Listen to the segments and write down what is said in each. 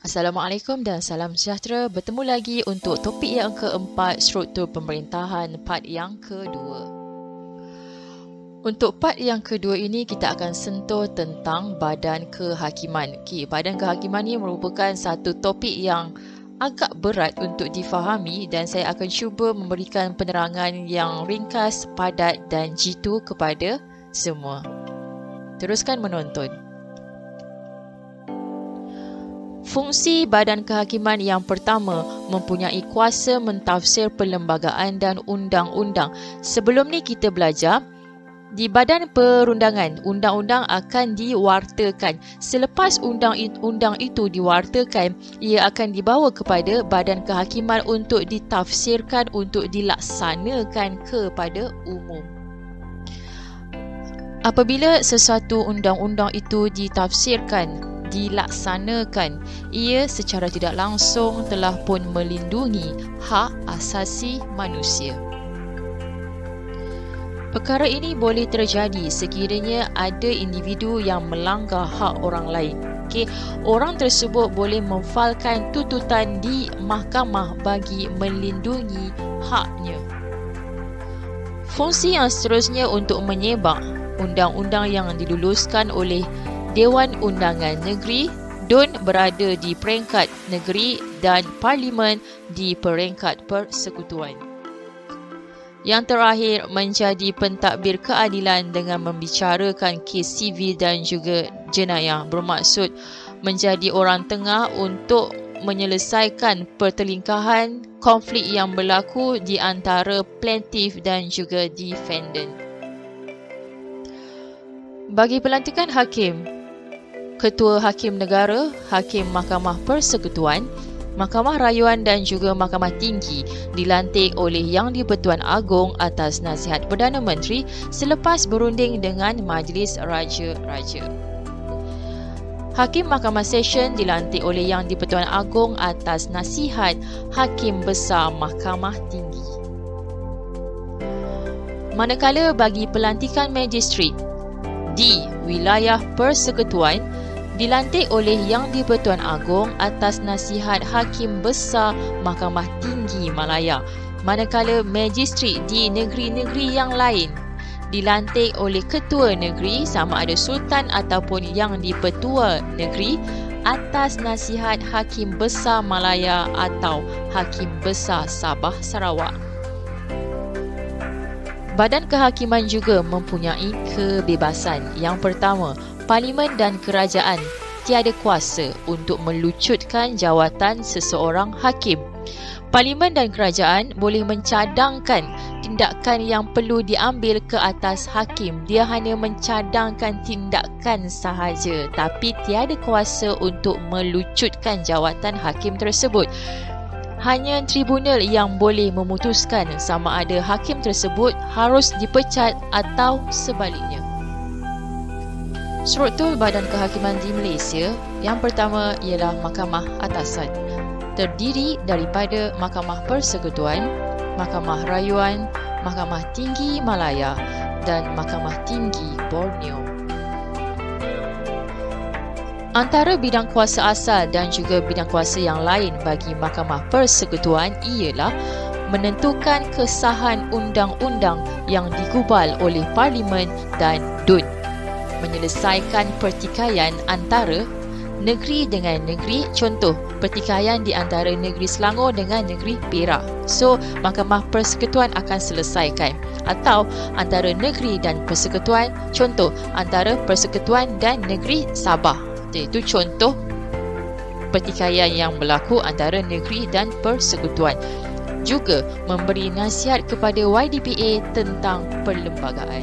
Assalamualaikum dan salam sejahtera. Bertemu lagi untuk topik yang keempat, struktur pemerintahan, part yang kedua. Untuk part yang kedua ini, kita akan sentuh tentang badan kehakiman. Badan kehakiman ini merupakan satu topik yang agak berat untuk difahami dan saya akan cuba memberikan penerangan yang ringkas, padat dan jitu kepada semua. Teruskan menonton. Fungsi badan kehakiman yang pertama mempunyai kuasa mentafsir perlembagaan dan undang-undang. Sebelum ni kita belajar di badan perundangan, undang-undang akan diwartakan. Selepas undang-undang itu diwartakan, ia akan dibawa kepada badan kehakiman untuk ditafsirkan, untuk dilaksanakan kepada umum. Apabila sesuatu undang-undang itu ditafsirkan, dilaksanakan, ia secara tidak langsung telah pun melindungi hak asasi manusia. Perkara ini boleh terjadi sekiranya ada individu yang melanggar hak orang lain. Orang tersebut boleh memfailkan tuntutan di mahkamah bagi melindungi haknya. Fungsi yang seterusnya untuk menyebak undang-undang yang diluluskan oleh Dewan Undangan Negeri, DUN berada di peringkat negeri dan Parlimen di peringkat persekutuan. Yang terakhir menjadi pentadbir keadilan dengan membicarakan kes sivil dan juga jenayah, bermaksud menjadi orang tengah untuk menyelesaikan pertelingkahan konflik yang berlaku di antara plaintiff dan juga defendant. Bagi pelantikan hakim, Ketua Hakim Negara, Hakim Mahkamah Persekutuan, Mahkamah Rayuan dan juga Mahkamah Tinggi dilantik oleh Yang di-Pertuan Agong atas nasihat Perdana Menteri selepas berunding dengan Majlis Raja-Raja. Hakim Mahkamah Session dilantik oleh Yang di-Pertuan Agong atas nasihat Hakim Besar Mahkamah Tinggi. Manakala bagi pelantikan magistrat di wilayah persekutuan dilantik oleh Yang di-Pertuan Agong atas nasihat Hakim Besar Mahkamah Tinggi Malaya, manakala magistrat di negeri-negeri yang lain dilantik oleh Ketua Negeri sama ada Sultan ataupun Yang di-Pertua Negeri atas nasihat Hakim Besar Malaya atau Hakim Besar Sabah Sarawak. Badan kehakiman juga mempunyai kebebasan. Yang pertama, Parlimen dan kerajaan tiada kuasa untuk melucutkan jawatan seseorang hakim. Parlimen dan kerajaan boleh mencadangkan tindakan yang perlu diambil ke atas hakim. Dia hanya mencadangkan tindakan sahaja, tapi tiada kuasa untuk melucutkan jawatan hakim tersebut. Hanya tribunal yang boleh memutuskan sama ada hakim tersebut harus dipecat atau sebaliknya. Struktur badan kehakiman di Malaysia, yang pertama ialah Mahkamah Atasan. Terdiri daripada Mahkamah Persekutuan, Mahkamah Rayuan, Mahkamah Tinggi Malaya dan Mahkamah Tinggi Borneo. Antara bidang kuasa asal dan juga bidang kuasa yang lain bagi Mahkamah Persekutuan ialah menentukan kesahan undang-undang yang digubal oleh Parlimen dan DUN, menyelesaikan pertikaian antara negeri dengan negeri, contoh pertikaian di antara negeri Selangor dengan negeri Perak. So, Mahkamah Persekutuan akan selesaikan, atau antara negeri dan persekutuan, contoh antara persekutuan dan negeri Sabah. Itu contoh pertikaian yang berlaku antara negeri dan persekutuan. Juga memberi nasihat kepada YDPA tentang perlembagaan.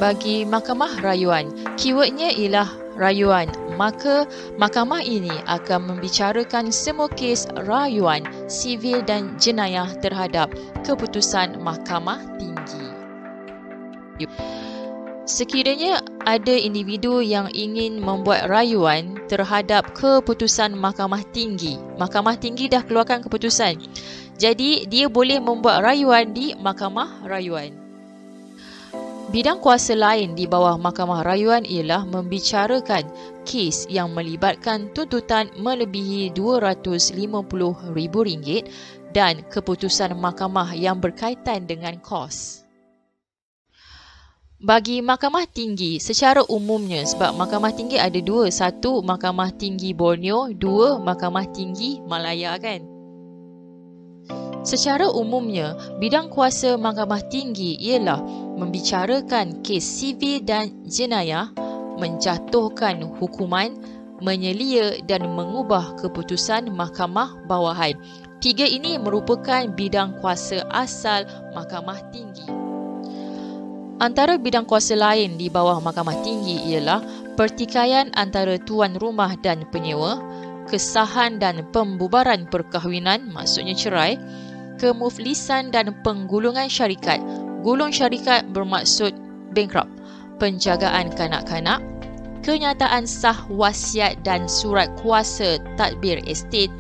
Bagi Mahkamah Rayuan, keywordnya ialah rayuan, maka mahkamah ini akan membicarakan semua kes rayuan, sivil dan jenayah terhadap keputusan Mahkamah Tinggi. Sekiranya ada individu yang ingin membuat rayuan terhadap keputusan Mahkamah Tinggi dah keluarkan keputusan, jadi dia boleh membuat rayuan di Mahkamah Rayuan. Bidang kuasa lain di bawah Mahkamah Rayuan ialah membicarakan kes yang melibatkan tuntutan melebihi RM250,000 dan keputusan mahkamah yang berkaitan dengan kos. Bagi Mahkamah Tinggi, secara umumnya, sebab Mahkamah Tinggi ada dua, satu Mahkamah Tinggi Borneo, dua Mahkamah Tinggi Malaya kan. Secara umumnya, bidang kuasa Mahkamah Tinggi ialah membicarakan kes sivil dan jenayah, menjatuhkan hukuman, menyelia dan mengubah keputusan mahkamah bawahan. Tiga ini merupakan bidang kuasa asal Mahkamah Tinggi. Antara bidang kuasa lain di bawah Mahkamah Tinggi ialah pertikaian antara tuan rumah dan penyewa, kesahan dan pembubaran perkahwinan, maksudnya cerai, kemuflisan dan penggulungan syarikat. Gulung syarikat bermaksud bankrupt, penjagaan kanak-kanak, kenyataan sah wasiat dan surat kuasa tadbir estate,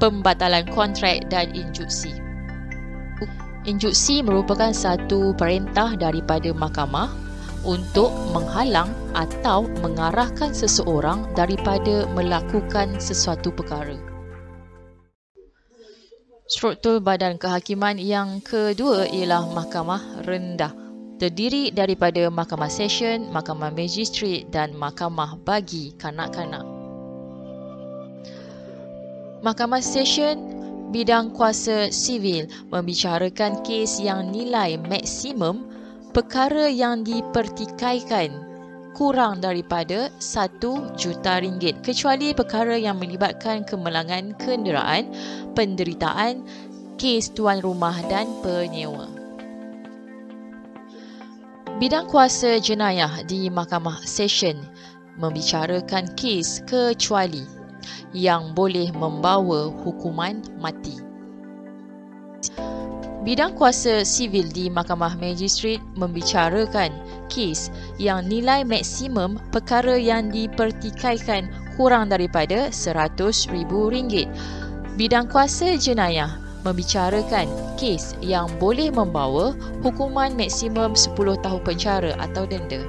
pembatalan kontrak dan injuksi. Injuksi merupakan satu perintah daripada mahkamah untuk menghalang atau mengarahkan seseorang daripada melakukan sesuatu perkara. Struktur badan kehakiman yang kedua ialah mahkamah rendah. Terdiri daripada mahkamah session, mahkamah magistrat dan mahkamah bagi kanak-kanak. Mahkamah session bidang kuasa sivil membicarakan kes yang nilai maksimum perkara yang dipertikaikan kurang daripada RM1 juta kecuali perkara yang melibatkan kemalangan kenderaan, penderitaan, kes tuan rumah dan penyewa. Bidang kuasa jenayah di Mahkamah Session membicarakan kes kecuali yang boleh membawa hukuman mati. Bidang kuasa sivil di Mahkamah Magistrat membicarakan kes yang nilai maksimum perkara yang dipertikaikan kurang daripada RM100,000. Bidang kuasa jenayah membicarakan kes yang boleh membawa hukuman maksimum 10 tahun penjara atau denda.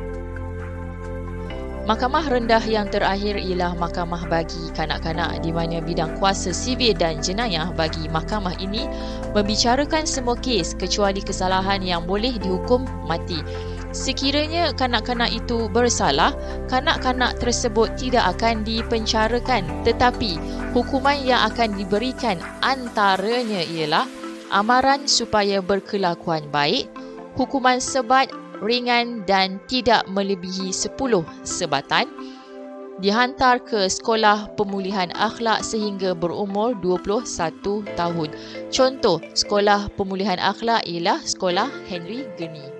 Mahkamah rendah yang terakhir ialah mahkamah bagi kanak-kanak di mana bidang kuasa sivil dan jenayah bagi mahkamah ini membicarakan semua kes kecuali kesalahan yang boleh dihukum mati. Sekiranya kanak-kanak itu bersalah, kanak-kanak tersebut tidak akan dipenjarakan, tetapi hukuman yang akan diberikan antaranya ialah amaran supaya berkelakuan baik, hukuman sebat ringan dan tidak melebihi 10 sebatan, dihantar ke sekolah pemulihan akhlak sehingga berumur 21 tahun. Contoh sekolah pemulihan akhlak ialah sekolah Henry Gurney.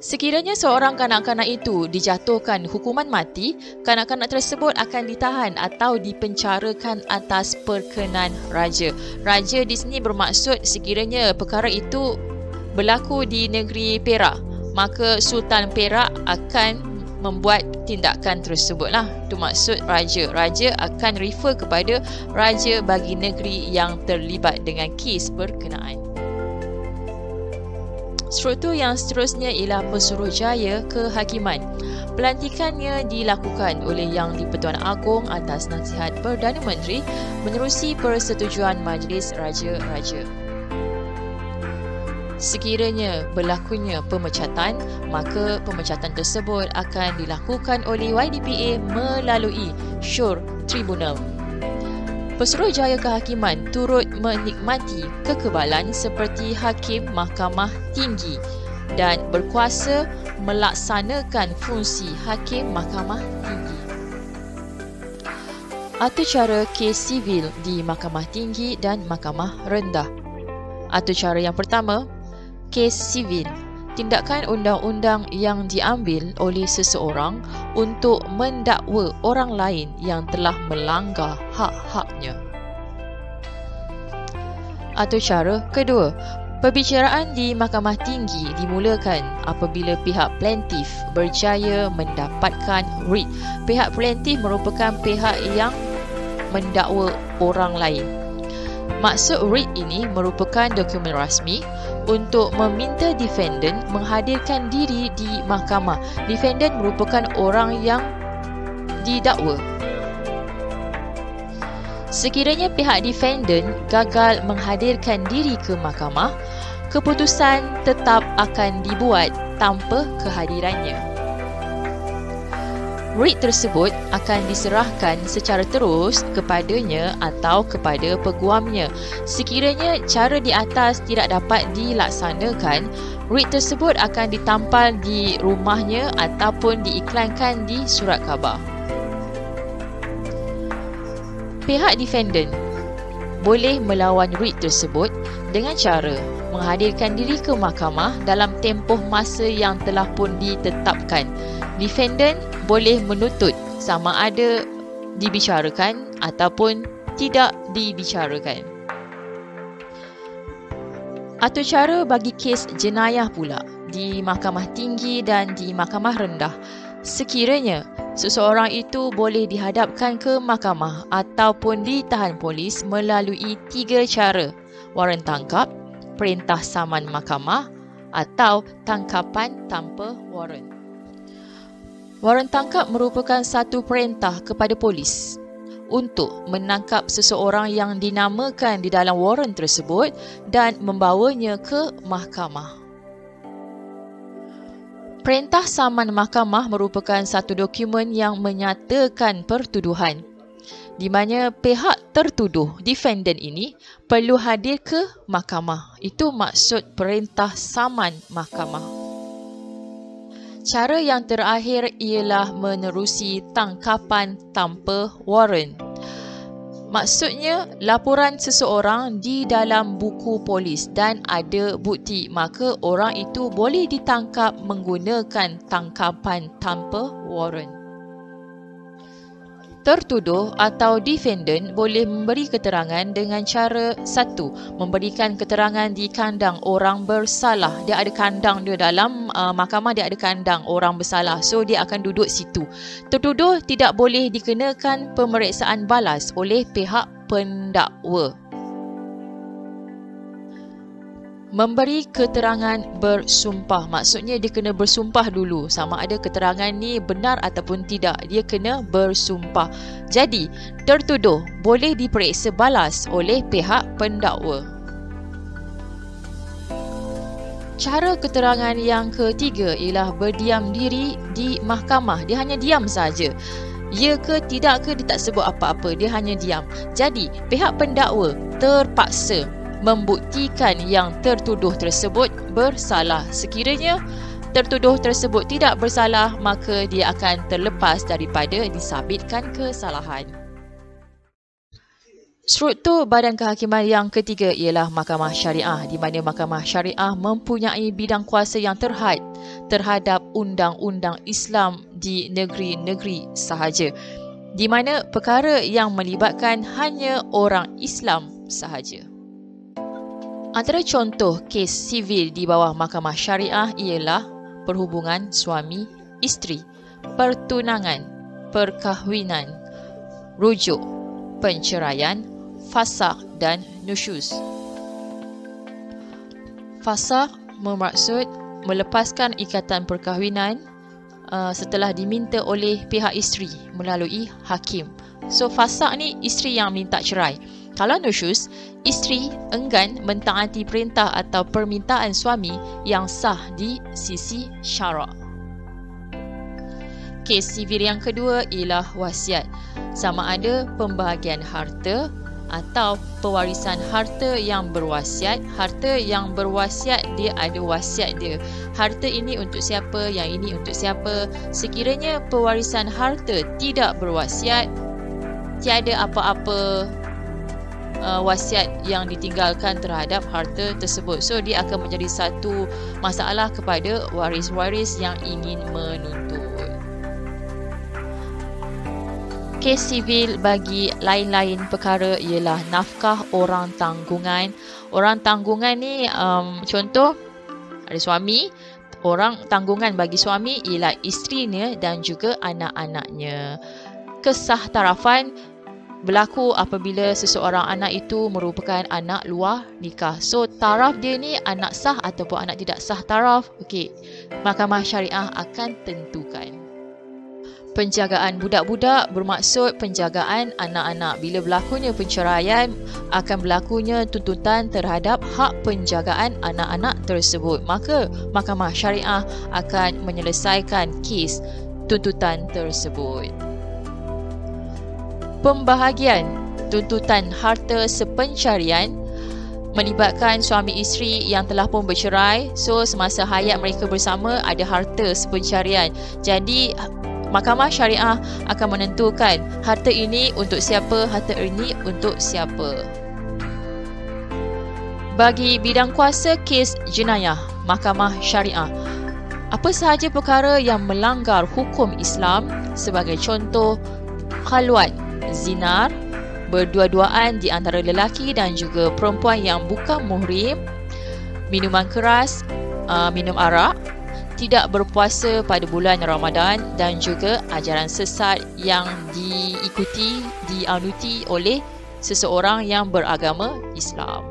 Sekiranya seorang kanak-kanak itu dijatuhkan hukuman mati, kanak-kanak tersebut akan ditahan atau dipenjarakan atas perkenan raja. Raja di sini bermaksud sekiranya perkara itu berlaku di negeri Perak, maka Sultan Perak akan membuat tindakan tersebutlah. Itu maksud raja. Raja akan refer kepada raja bagi negeri yang terlibat dengan kes berkenaan. Struktur yang seterusnya ialah Pesuruhjaya Kehakiman. Pelantikannya dilakukan oleh Yang di-Pertuan Agong atas nasihat Perdana Menteri menerusi persetujuan Majlis Raja-Raja. Sekiranya berlakunya pemecatan, maka pemecatan tersebut akan dilakukan oleh YDPA melalui Syur Tribunal. Pesuruhjaya Kehakiman turut menikmati kekebalan seperti Hakim Mahkamah Tinggi dan berkuasa melaksanakan fungsi Hakim Mahkamah Tinggi. Atur cara kes sivil di Mahkamah Tinggi dan Mahkamah Rendah. Atur cara yang pertama, kes sivil. Tindakan undang-undang yang diambil oleh seseorang untuk mendakwa orang lain yang telah melanggar hak-haknya. Atau cara kedua, perbicaraan di Mahkamah Tinggi dimulakan apabila pihak plaintiff berjaya mendapatkan writ. Pihak plaintiff merupakan pihak yang mendakwa orang lain. Maksud writ ini merupakan dokumen rasmi untuk meminta defendant menghadirkan diri di mahkamah. Defendant merupakan orang yang didakwa. Sekiranya pihak defendant gagal menghadirkan diri ke mahkamah, keputusan tetap akan dibuat tanpa kehadirannya. Writ tersebut akan diserahkan secara terus kepadanya atau kepada peguamnya. Sekiranya cara di atas tidak dapat dilaksanakan, writ tersebut akan ditampal di rumahnya ataupun diiklankan di surat khabar. Pihak defendant boleh melawan writ tersebut dengan cara menghadirkan diri ke mahkamah dalam tempoh masa yang telah pun ditetapkan. Defendant boleh menuntut sama ada dibicarakan ataupun tidak dibicarakan. Atur cara bagi kes jenayah pula di mahkamah tinggi dan di mahkamah rendah. Sekiranya seseorang itu boleh dihadapkan ke mahkamah ataupun ditahan polis melalui 3 cara: waran tangkap, perintah saman mahkamah atau tangkapan tanpa waran. Waran tangkap merupakan satu perintah kepada polis untuk menangkap seseorang yang dinamakan di dalam waran tersebut dan membawanya ke mahkamah. Perintah saman mahkamah merupakan satu dokumen yang menyatakan pertuduhan, di mana pihak tertuduh, defendant ini, perlu hadir ke mahkamah. Itu maksud perintah saman mahkamah. Cara yang terakhir ialah menerusi tangkapan tanpa waran. Maksudnya, laporan seseorang di dalam buku polis dan ada bukti, maka orang itu boleh ditangkap menggunakan tangkapan tanpa waran. Tertuduh atau defendant boleh memberi keterangan dengan cara: 1. Memberikan keterangan di kandang orang bersalah. Dia ada kandang dia dalam mahkamah, dia ada kandang orang bersalah. So dia akan duduk situ. Tertuduh tidak boleh dikenakan pemeriksaan balas oleh pihak pendakwa. Memberi keterangan bersumpah. Maksudnya dia kena bersumpah dulu sama ada keterangan ni benar ataupun tidak. Dia kena bersumpah. Jadi, tertuduh boleh diperiksa balas oleh pihak pendakwa. Cara keterangan yang ketiga ialah berdiam diri di mahkamah. Dia hanya diam saja. Ya ke tidak ke, dia tak sebut apa-apa. Dia hanya diam. Jadi, pihak pendakwa terpaksa membuktikan yang tertuduh tersebut bersalah. Sekiranya tertuduh tersebut tidak bersalah, maka dia akan terlepas daripada disabitkan kesalahan. Struktur badan kehakiman yang ketiga ialah mahkamah syariah, di mana mahkamah syariah mempunyai bidang kuasa yang terhad terhadap undang-undang Islam di negeri-negeri sahaja, di mana perkara yang melibatkan hanya orang Islam sahaja. Antara contoh kes sivil di bawah mahkamah syariah ialah perhubungan suami isteri, pertunangan, perkahwinan, rujuk, penceraian, fasakh dan nusyuz. Fasakh bermaksud melepaskan ikatan perkahwinan setelah diminta oleh pihak isteri melalui hakim. So fasakh ni isteri yang minta cerai. Kalau nusyuz, isteri enggan mentaati perintah atau permintaan suami yang sah di sisi syarak. Kes sivil yang kedua ialah wasiat. Sama ada pembahagian harta atau pewarisan harta yang berwasiat. Harta yang berwasiat, dia ada wasiat dia. Harta ini untuk siapa, yang ini untuk siapa. Sekiranya pewarisan harta tidak berwasiat, tiada apa-apa wasiat yang ditinggalkan terhadap harta tersebut. So dia akan menjadi satu masalah kepada waris-waris yang ingin menuntut. Kes sivil bagi lain-lain perkara ialah nafkah orang tanggungan. Orang tanggungan ni contoh ada suami. Orang tanggungan bagi suami ialah isterinya dan juga anak-anaknya. Kesah tarafan berlaku apabila seseorang anak itu merupakan anak luar nikah. So taraf dia ni anak sah ataupun anak tidak sah taraf, okey, mahkamah syariah akan tentukan. Penjagaan budak-budak bermaksud penjagaan anak-anak. Bila berlakunya penceraian, akan berlakunya tuntutan terhadap hak penjagaan anak-anak tersebut. Maka mahkamah syariah akan menyelesaikan kes tuntutan tersebut. Pembahagian tuntutan harta sepencarian melibatkan suami isteri yang telah pun bercerai. So semasa hayat mereka bersama ada harta sepencarian. Jadi mahkamah syariah akan menentukan harta ini untuk siapa, harta ini untuk siapa. Bagi bidang kuasa kes jenayah, mahkamah syariah, apa sahaja perkara yang melanggar hukum Islam, sebagai contoh khalwat, zinar, berdua-duaan di antara lelaki dan juga perempuan yang bukan muhrim, minuman keras, minum arak, tidak berpuasa pada bulan Ramadan dan juga ajaran sesat yang dianuti oleh seseorang yang beragama Islam.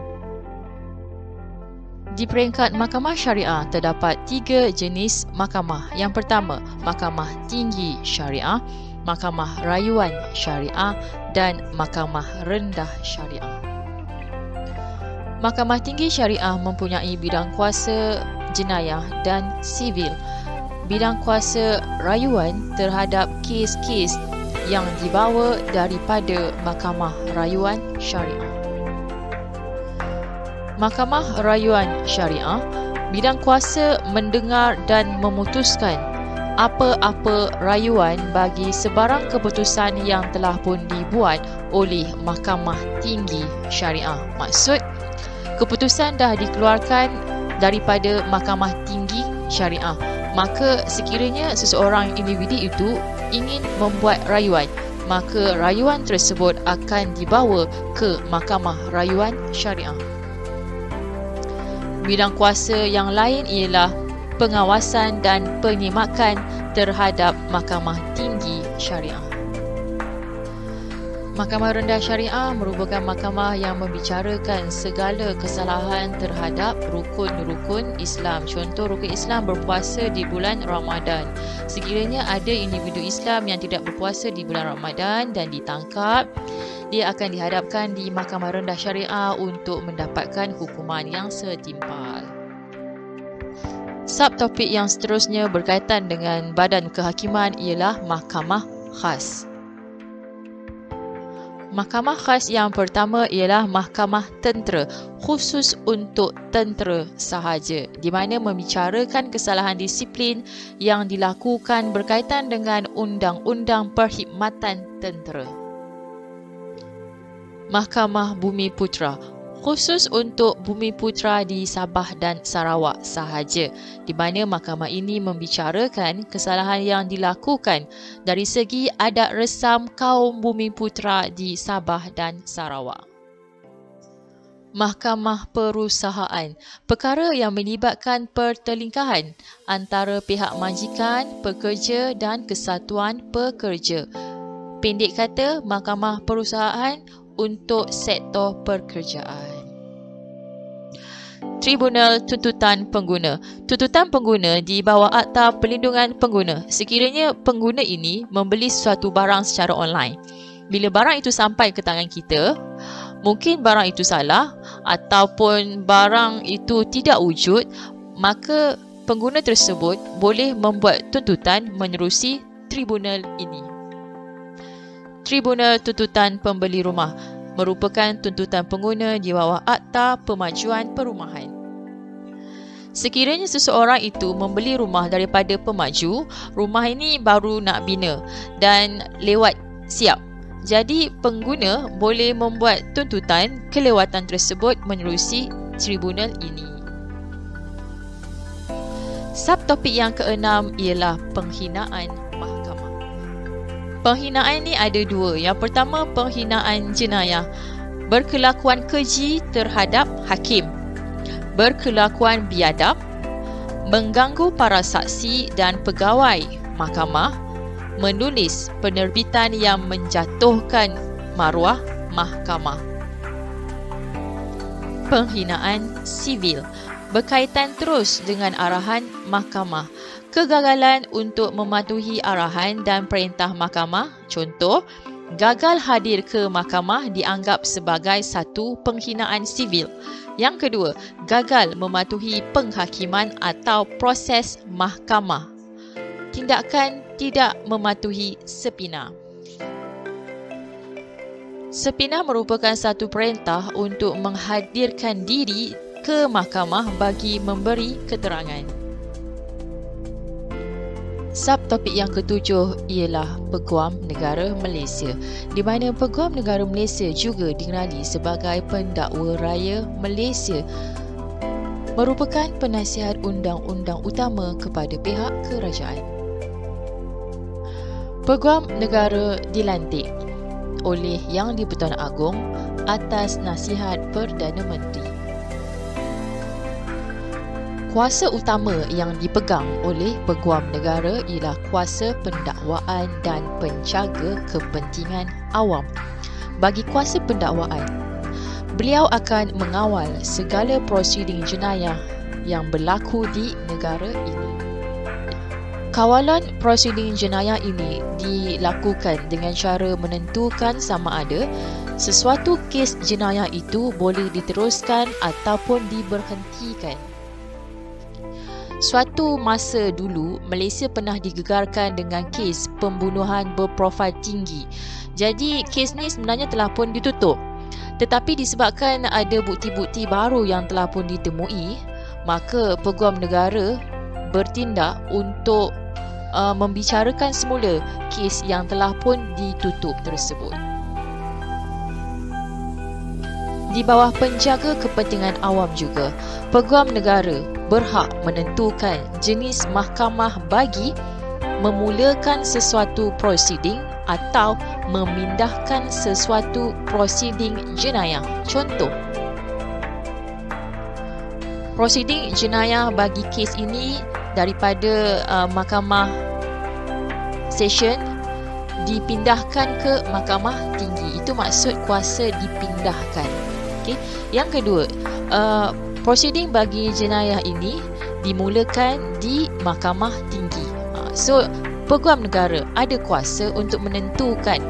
Di peringkat mahkamah syariah terdapat 3 jenis mahkamah. Yang pertama, mahkamah tinggi syariah, mahkamah rayuan syariah dan mahkamah rendah syariah. Mahkamah tinggi syariah mempunyai bidang kuasa jenayah dan sivil. Bidang kuasa rayuan terhadap kes-kes yang dibawa daripada mahkamah rayuan syariah. Mahkamah rayuan syariah, bidang kuasa mendengar dan memutuskan apa-apa rayuan bagi sebarang keputusan yang telah pun dibuat oleh mahkamah tinggi syariah. Maksud, keputusan dah dikeluarkan daripada mahkamah tinggi syariah. Maka sekiranya seseorang individu itu ingin membuat rayuan, maka rayuan tersebut akan dibawa ke mahkamah rayuan syariah. Bidang kuasa yang lain ialah pengawasan dan penyimakan terhadap mahkamah tinggi syariah. Mahkamah rendah syariah merupakan mahkamah yang membicarakan segala kesalahan terhadap rukun-rukun Islam. Contoh, rukun Islam berpuasa di bulan Ramadan. Sekiranya ada individu Islam yang tidak berpuasa di bulan Ramadan dan ditangkap, dia akan dihadapkan di mahkamah rendah syariah untuk mendapatkan hukuman yang setimpal. Subtopik yang seterusnya berkaitan dengan badan kehakiman ialah mahkamah khas. Mahkamah khas yang pertama ialah mahkamah tentera, khusus untuk tentera sahaja, di mana membicarakan kesalahan disiplin yang dilakukan berkaitan dengan undang-undang perkhidmatan tentera. Mahkamah Bumi Putera, khusus untuk Bumi Putera di Sabah dan Sarawak sahaja, di mana mahkamah ini membicarakan kesalahan yang dilakukan dari segi adat resam kaum Bumi Putera di Sabah dan Sarawak. Mahkamah Perusahaan, perkara yang melibatkan pertelingkahan antara pihak majikan, pekerja dan kesatuan pekerja. Pendek kata, mahkamah perusahaan untuk sektor pekerjaan. Tribunal Tuntutan Pengguna. Tuntutan pengguna di bawah Akta Perlindungan Pengguna. Sekiranya pengguna ini membeli suatu barang secara online, bila barang itu sampai ke tangan kita, mungkin barang itu salah ataupun barang itu tidak wujud, maka pengguna tersebut boleh membuat tuntutan menerusi tribunal ini. Tribunal Tuntutan Pembeli Rumah merupakan tuntutan pengguna di bawah Akta Pemajuan Perumahan. Sekiranya seseorang itu membeli rumah daripada pemaju, rumah ini baru nak bina dan lewat siap. Jadi pengguna boleh membuat tuntutan kelewatan tersebut menerusi tribunal ini. Subtopik yang keenam ialah penghinaan mahkamah. Penghinaan ni ada dua. Yang pertama, penghinaan jenayah, berkelakuan keji terhadap hakim, berkelakuan biadab, mengganggu para saksi dan pegawai mahkamah, menulis penerbitan yang menjatuhkan maruah mahkamah. Penghinaan sivil berkaitan terus dengan arahan mahkamah. Kegagalan untuk mematuhi arahan dan perintah mahkamah, contoh, gagal hadir ke mahkamah dianggap sebagai satu penghinaan sivil. Yang kedua, gagal mematuhi penghakiman atau proses mahkamah. Tindakan tidak mematuhi sepina. Sepina merupakan satu perintah untuk menghadirkan diri ke mahkamah bagi memberi keterangan. Subtopik yang ketujuh ialah Peguam Negara Malaysia, di mana Peguam Negara Malaysia juga dikenali sebagai Pendakwa Raya Malaysia, merupakan penasihat undang-undang utama kepada pihak kerajaan. Peguam Negara dilantik oleh Yang di-Pertuan Agong atas nasihat Perdana Menteri. Kuasa utama yang dipegang oleh Peguam Negara ialah kuasa pendakwaan dan penjaga kepentingan awam. Bagi kuasa pendakwaan, beliau akan mengawal segala prosiding jenayah yang berlaku di negara ini. Kawalan prosiding jenayah ini dilakukan dengan cara menentukan sama ada sesuatu kes jenayah itu boleh diteruskan ataupun diberhentikan. Suatu masa dulu, Malaysia pernah digegarkan dengan kes pembunuhan berprofil tinggi. Jadi, kes ni sebenarnya telah pun ditutup. Tetapi disebabkan ada bukti-bukti baru yang telah pun ditemui, maka Peguam Negara bertindak untuk membicarakan semula kes yang telah pun ditutup tersebut. Di bawah penjaga kepentingan awam juga, Peguam Negara berhak menentukan jenis mahkamah bagi memulakan sesuatu prosiding atau memindahkan sesuatu prosiding jenayah. Contoh, prosiding jenayah bagi kes ini daripada mahkamah session dipindahkan ke mahkamah tinggi. Itu maksud kuasa dipindahkan. Okay. Yang kedua, prosiding bagi jenayah ini dimulakan di mahkamah tinggi. So, Peguam Negara ada kuasa untuk menentukan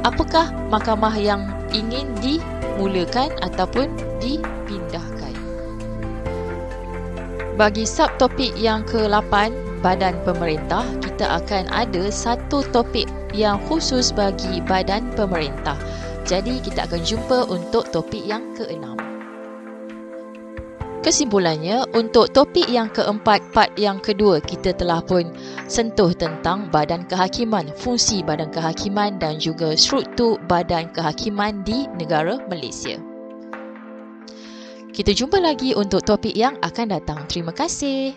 apakah mahkamah yang ingin dimulakan ataupun dipindahkan. Bagi subtopik yang ke-8, Badan Pemerintah, kita akan ada satu topik yang khusus bagi Badan Pemerintah. Jadi, kita akan jumpa untuk topik yang ke-6. Kesimpulannya, untuk topik yang keempat, part yang kedua, kita telah pun sentuh tentang Badan Kehakiman, fungsi Badan Kehakiman dan juga struktur Badan Kehakiman di negara Malaysia. Kita jumpa lagi untuk topik yang akan datang. Terima kasih.